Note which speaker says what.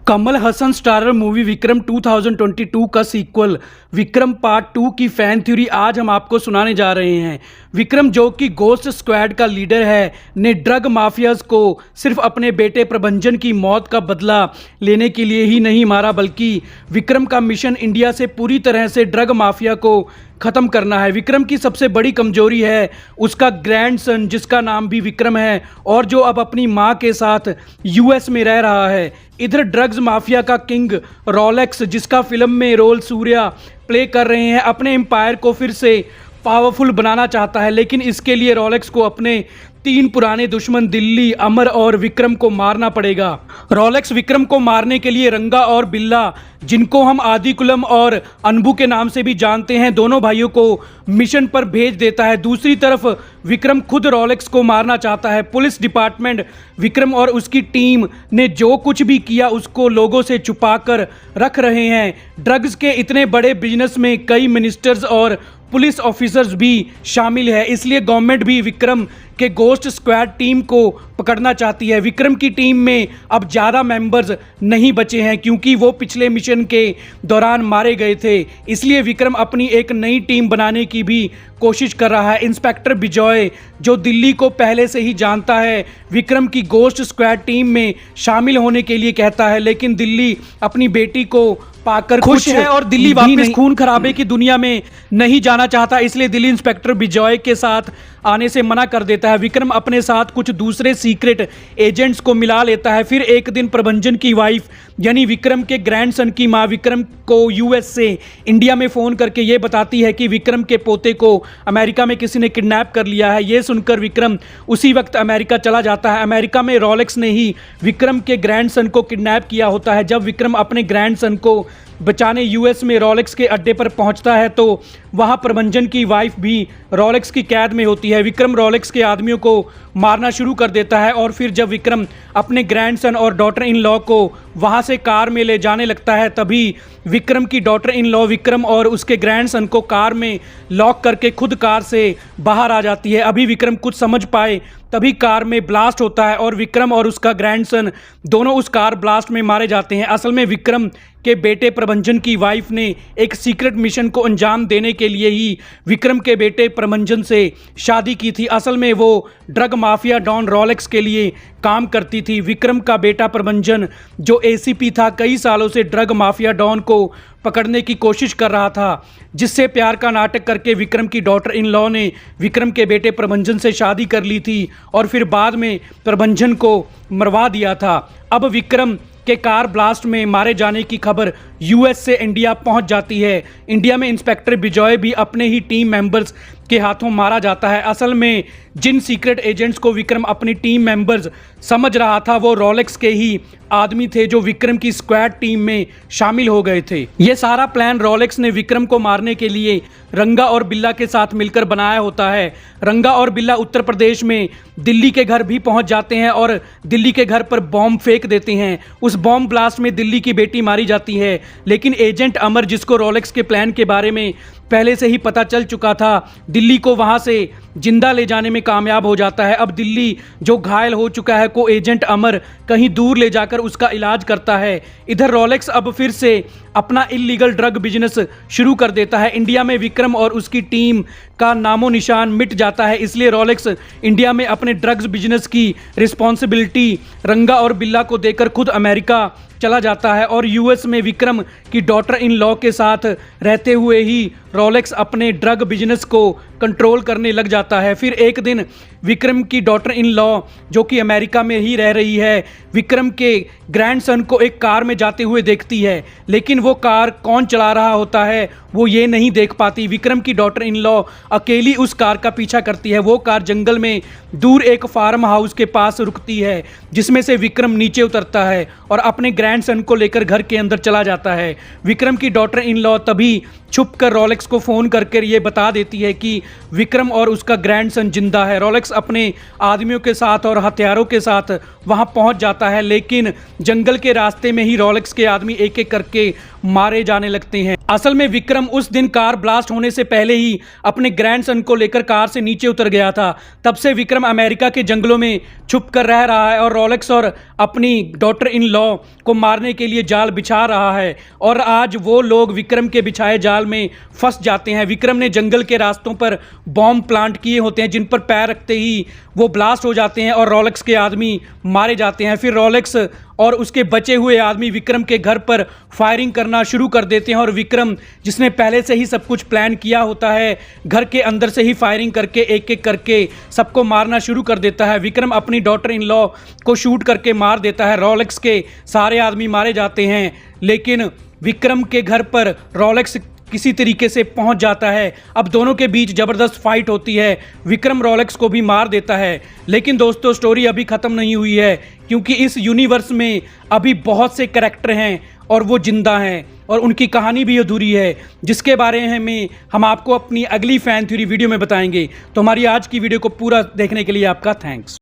Speaker 1: Kamal Haasan starrer movie Vikram 2022 का sequel Vikram part 2 की fan theory आज हम आपको सुनाने जा रहे हैं। विक्रम, जो कि गोस्ट स्क्वाड का लीडर है, ने ड्रग माफियाज को सिर्फ अपने बेटे प्रभंजन की मौत का बदला लेने के लिए ही नहीं मारा, बल्कि विक्रम का मिशन इंडिया से पूरी तरह से ड्रग माफिया को ख़त्म करना है। विक्रम की सबसे बड़ी कमजोरी है उसका ग्रैंडसन, जिसका नाम भी विक्रम है और जो अब अपनी मां के साथ यूएस में रह रहा है। इधर ड्रग्स माफिया का किंग रोलेक्स, जिसका फिल्म में रोल सूर्या प्ले कर रहे हैं, अपने एम्पायर को फिर से पावरफुल बनाना चाहता है, लेकिन इसके लिए रोलेक्स को अपने 3 पुराने दुश्मन दिल्ली, अमर और विक्रम को मारना पड़ेगा। रोलेक्स विक्रम को मारने के लिए रंगा और बिल्ला, जिनको हम आदिकुलम और अनबू के नाम से भी जानते हैं, दोनों भाइयों को मिशन पर भेज देता है। दूसरी तरफ विक्रम खुद रोलेक्स को मारना चाहता है। पुलिस डिपार्टमेंट विक्रम और उसकी टीम ने जो कुछ भी किया उसको लोगों से छुपा कर रख रहे हैं। ड्रग्स के इतने बड़े बिजनेस में कई मिनिस्टर्स और पुलिस ऑफिसर्स भी शामिल है, इसलिए गवर्नमेंट भी विक्रम के गोस्ट स्क्वाड टीम को पकड़ना चाहती है। विक्रम की टीम में अब ज़्यादा मेंबर्स नहीं बचे हैं क्योंकि वो पिछले मिशन के दौरान मारे गए थे, इसलिए विक्रम अपनी एक नई टीम बनाने की भी कोशिश कर रहा है। इंस्पेक्टर विजय, जो दिल्ली को पहले से ही जानता है, विक्रम की गोस्ट स्क्वाड टीम में शामिल होने के लिए कहता है, लेकिन दिल्ली अपनी बेटी को पाकर खुश है और दिल्ली वापस खून खराबे की दुनिया में नहीं जाना चाहता, इसलिए दिल्ली इंस्पेक्टर विजय के साथ आने से मना कर देता है। विक्रम अपने साथ कुछ दूसरे सीक्रेट एजेंट्स को मिला लेता है। फिर एक दिन प्रभंजन की वाइफ यानी विक्रम के ग्रैंडसन की मां विक्रम को यूएस से इंडिया में फ़ोन करके ये बताती है कि विक्रम के पोते को अमेरिका में किसी ने किडनैप कर लिया है। ये सुनकर विक्रम उसी वक्त अमेरिका चला जाता है। अमेरिका में रोलेक्स ने ही विक्रम के ग्रैंडसन को किडनैप किया होता है। जब विक्रम अपने ग्रैंडसन को बचाने यूएस में रोलेक्स के अड्डे पर पहुंचता है तो वहां प्रभंजन की वाइफ भी रोलेक्स की कैद में होती है। विक्रम रोलेक्स के आदमियों को मारना शुरू कर देता है और फिर जब विक्रम अपने ग्रैंडसन और डॉटर इन लॉ को वहां से कार में ले जाने लगता है, तभी विक्रम की डॉटर इन लॉ विक्रम और उसके ग्रैंडसन को कार में लॉक करके खुद कार से बाहर आ जाती है। अभी विक्रम कुछ समझ पाए तभी कार में ब्लास्ट होता है और विक्रम और उसका ग्रैंडसन दोनों उस कार ब्लास्ट में मारे जाते हैं। असल में विक्रम के बेटे प्रभंजन की वाइफ ने एक सीक्रेट मिशन को अंजाम देने के लिए ही विक्रम के बेटे प्रभंजन से शादी की थी। असल में वो ड्रग माफिया डॉन रोलेक्स के लिए काम करती थी। विक्रम का बेटा प्रभंजन, जो एसीपी था, कई सालों से ड्रग माफिया डॉन को पकड़ने की कोशिश कर रहा था, जिससे प्यार का नाटक करके विक्रम की डॉटर इन लॉ ने विक्रम के बेटे प्रभंजन से शादी कर ली थी और फिर बाद में प्रभंजन को मरवा दिया था। अब विक्रम के कार ब्लास्ट में मारे जाने की खबर यूएस से इंडिया पहुंच जाती है। इंडिया में इंस्पेक्टर विजय भी अपने ही टीम मेंबर्स के हाथों मारा जाता है। असल में जिन सीक्रेट एजेंट्स को विक्रम अपनी टीम मेंबर्स समझ रहा था वो रोलेक्स के ही आदमी थे, जो विक्रम की स्क्वाड टीम में शामिल हो गए थे। ये सारा प्लान रोलेक्स ने विक्रम को मारने के लिए रंगा और बिल्ला के साथ मिलकर बनाया होता है। रंगा और बिल्ला उत्तर प्रदेश में दिल्ली के घर भी पहुंच जाते हैं और दिल्ली के घर पर बॉम्ब फेंक देते हैं। उस बॉम्ब ब्लास्ट में दिल्ली की बेटी मारी जाती है, लेकिन एजेंट अमर, जिसको रोलेक्स के प्लान के बारे में पहले से ही पता चल चुका था, दिल्ली को वहां से जिंदा ले जाने में कामयाब हो जाता है। अब दिल्ली जो घायल हो चुका है को एजेंट अमर कहीं दूर ले जाकर उसका इलाज करता है। इधर रोलेक्स अब फिर से अपना इल्लीगल ड्रग बिजनेस शुरू कर देता है। इंडिया में विक्रम और उसकी टीम का नामो निशान मिट जाता है, इसलिए रोलेक्स इंडिया में अपने ड्रग्स बिजनेस की रिस्पॉन्सिबिलिटी रंगा और बिल्ला को देकर खुद अमेरिका चला जाता है और यूएस में विक्रम की डॉटर इन लॉ के साथ रहते हुए ही रोलेक्स अपने ड्रग बिजनेस को कंट्रोल करने लग जाता है। फिर एक दिन विक्रम की डॉटर इन लॉ, जो कि अमेरिका में ही रह रही है, विक्रम के ग्रैंडसन को एक कार में जाते हुए देखती है, लेकिन वो कार कौन चला रहा होता है वो ये नहीं देख पाती। विक्रम की डॉटर इन लॉ अकेली उस कार का पीछा करती है। वो कार जंगल में दूर एक फार्म हाउस के पास रुकती है, जिसमें से विक्रम नीचे उतरता है और अपने ग्रैंडसन को लेकर घर के अंदर चला जाता है। विक्रम की डॉटर इन लॉ तभी छुपकर रोलेक्स को फ़ोन करके ये बता देती है कि विक्रम और उसका ग्रैंडसन जिंदा है। रोलेक्स अपने आदमियों के साथ और हथियारों के साथ वहां पहुंच जाता है, लेकिन जंगल के रास्ते में ही रोलेक्स के आदमी एक एक करके मारे जाने लगते हैं। असल में विक्रम उस दिन कार ब्लास्ट होने से पहले ही अपने ग्रैंडसन को लेकर कार से नीचे उतर गया था। तब से विक्रम अमेरिका के जंगलों में छुप कर रह रहा है और रोलेक्स और अपनी डॉटर इन लॉ को मारने के लिए जाल बिछा रहा है। और आज वो लोग विक्रम के बिछाए जाल में फंस जाते हैं। विक्रम ने जंगल के रास्तों पर बॉम्ब प्लांट किए होते हैं जिन पर पैर रखते ही वो ब्लास्ट हो जाते हैं और रोलेक्स के आदमी मारे जाते हैं। फिर रोलेक्स और उसके बचे हुए आदमी विक्रम के घर पर फायरिंग करना शुरू कर देते हैं और विक्रम, जिसने पहले से ही सब कुछ प्लान किया होता है, घर के अंदर से ही फायरिंग करके एक एक करके सबको मारना शुरू कर देता है। विक्रम अपनी डॉटर इन लॉ को शूट करके मार देता है। रोलेक्स के सारे आदमी मारे जाते हैं, लेकिन विक्रम के घर पर रोलेक्स किसी तरीके से पहुंच जाता है। अब दोनों के बीच जबरदस्त फाइट होती है। विक्रम रोलेक्स को भी मार देता है। लेकिन दोस्तों, स्टोरी अभी ख़त्म नहीं हुई है, क्योंकि इस यूनिवर्स में अभी बहुत से कैरेक्टर हैं और वो जिंदा हैं और उनकी कहानी भी अधूरी है, जिसके बारे में हम आपको अपनी अगली फैन थ्योरी वीडियो में बताएंगे। तो हमारी आज की वीडियो को पूरा देखने के लिए आपका थैंक्स।